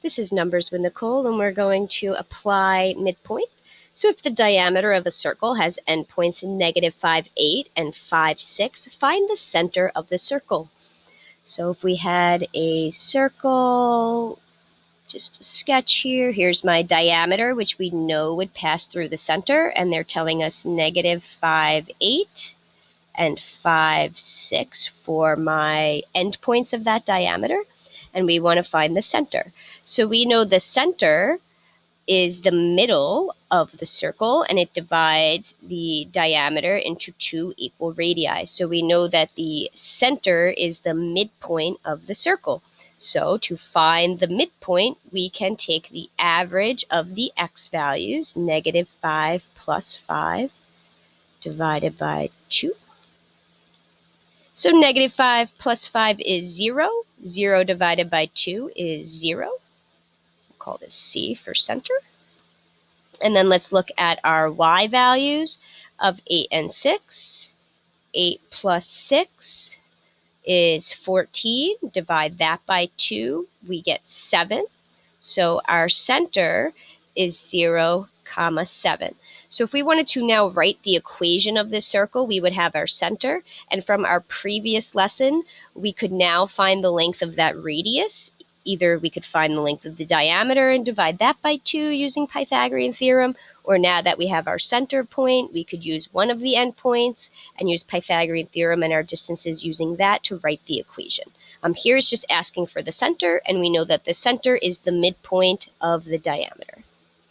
This is Numbers with Nicole, and we're going to apply midpoint. So if the diameter of a circle has endpoints -5, 8, and 5, 6, find the center of the circle. So if we had a circle, just a sketch here, here's my diameter, which we know would pass through the center, and they're telling us -5, 8, and 5, 6 for my endpoints of that diameter, and we want to find the center. So we know the center is the middle of the circle, and it divides the diameter into 2 equal radii. So we know that the center is the midpoint of the circle. So to find the midpoint, we can take the average of the x values, -5 plus 5 divided by 2. So -5 plus 5 is 0. 0 divided by 2 is 0. We'll call this C for center. And then let's look at our y values of 8 and 6. 8 plus 6 is 14. Divide that by 2, we get 7. So our center is 0, 7. So if we wanted to now write the equation of this circle, we would have our center. And from our previous lesson, we could now find the length of that radius. Either we could find the length of the diameter and divide that by 2 using Pythagorean theorem, or now that we have our center point, we could use one of the endpoints and use Pythagorean theorem and our distances using that to write the equation. Here is just asking for the center, and we know that the center is the midpoint of the diameter.